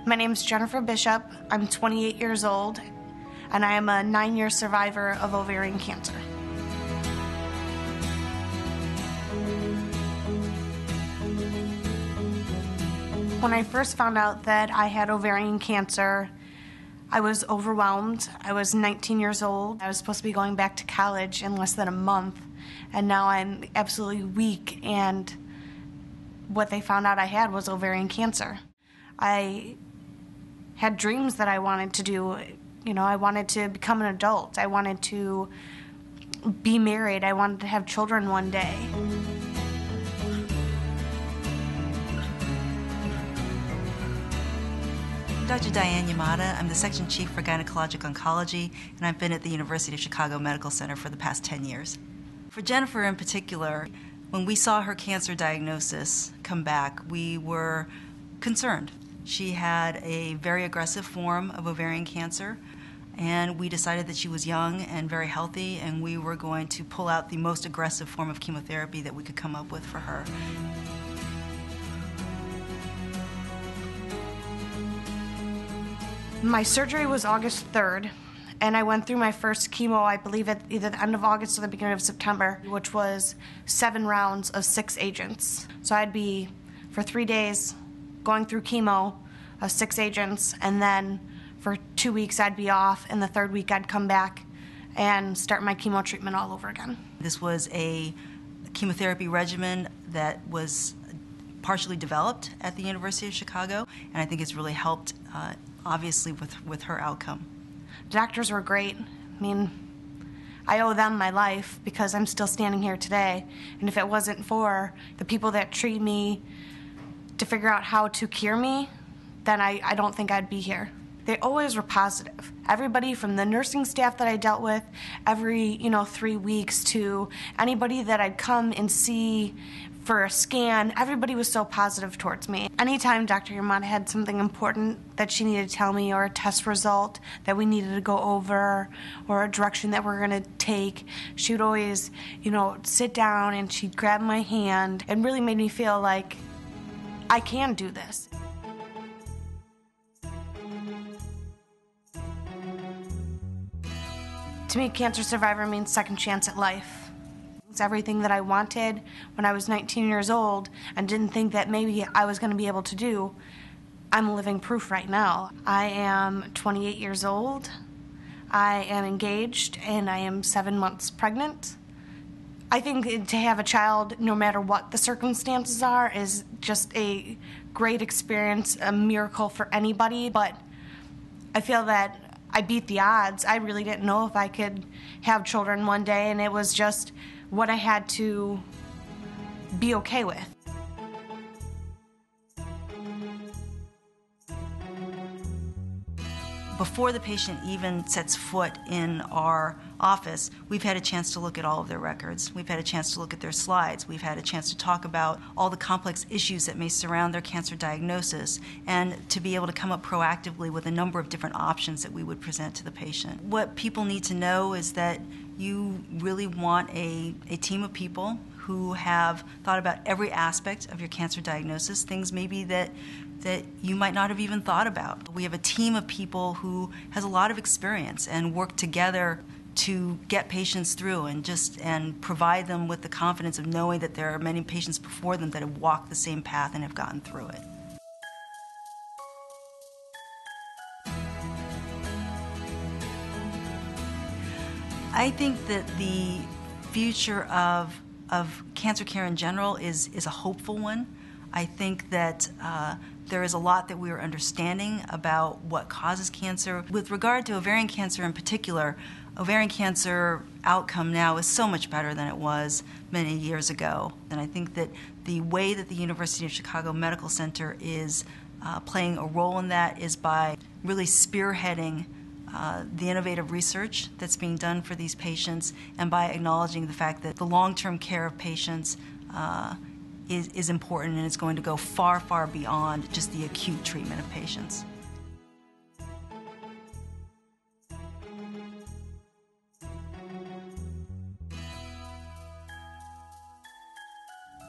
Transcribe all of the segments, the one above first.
My name is Jennifer Bishop. I'm 28 years old, and I am a 9-year survivor of ovarian cancer. When I first found out that I had ovarian cancer, I was overwhelmed. I was 19 years old. I was supposed to be going back to college in less than a month, and now I'm absolutely weak, and what they found out I had was ovarian cancer. I had dreams that I wanted to do. You know, I wanted to become an adult. I wanted to be married. I wanted to have children one day. Dr. Diane Yamada. I'm the Section Chief for Gynecologic Oncology, and I've been at the University of Chicago Medical Center for the past 10 years. For Jennifer in particular, when we saw her cancer diagnosis come back, we were concerned. She had a very aggressive form of ovarian cancer, and we decided that she was young and very healthy, and we were going to pull out the most aggressive form of chemotherapy that we could come up with for her. My surgery was August 3rd, and I went through my first chemo, I believe, at either the end of August or the beginning of September, which was 7 rounds of 6 agents. So I'd be, for 3 days, going through chemo of 6 agents, and then for 2 weeks I'd be off, and the 3rd week I'd come back and start my chemo treatment all over again. This was a chemotherapy regimen that was partially developed at the University of Chicago, and I think it's really helped, obviously, with her outcome. Doctors were great. I mean, I owe them my life because I'm still standing here today, and if it wasn't for the people that treat me to figure out how to cure me, then I don't think I'd be here. They always were positive. Everybody from the nursing staff that I dealt with every, 3 weeks to anybody that I'd come and see for a scan, everybody was so positive towards me. Anytime Dr. Yamada had something important that she needed to tell me, or a test result that we needed to go over, or a direction that we're going to take, she would always, sit down and she'd grab my hand and really made me feel like I can do this. To me, cancer survivor means second chance at life. It's everything that I wanted when I was 19 years old and didn't think that maybe I was going to be able to do. I'm living proof right now. I am 28 years old. I am engaged, and I am 7 months pregnant. I think to have a child, no matter what the circumstances are, is just a great experience, a miracle for anybody, but I feel that I beat the odds. I really didn't know if I could have children one day, and it was just what I had to be okay with. Before the patient even sets foot in our office, we've had a chance to look at all of their records. We've had a chance to look at their slides. We've had a chance to talk about all the complex issues that may surround their cancer diagnosis, and to be able to come up proactively with a number of different options that we would present to the patient. What people need to know is that you really want a team of people who have thought about every aspect of your cancer diagnosis, things maybe that you might not have even thought about. We have a team of people who has a lot of experience and work together to get patients through and provide them with the confidence of knowing that there are many patients before them that have walked the same path and have gotten through it. I think that the future of cancer care in general is a hopeful one. I think that there is a lot that we are understanding about what causes cancer. With regard to ovarian cancer in particular, ovarian cancer outcome now is so much better than it was many years ago. And I think that the way that the University of Chicago Medical Center is playing a role in that is by really spearheading the innovative research that's being done for these patients, and by acknowledging the fact that the long-term care of patients is important, and it's going to go far, far beyond just the acute treatment of patients.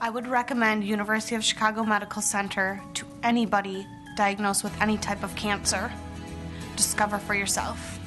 I would recommend University of Chicago Medical Center to anybody diagnosed with any type of cancer, discover for yourself.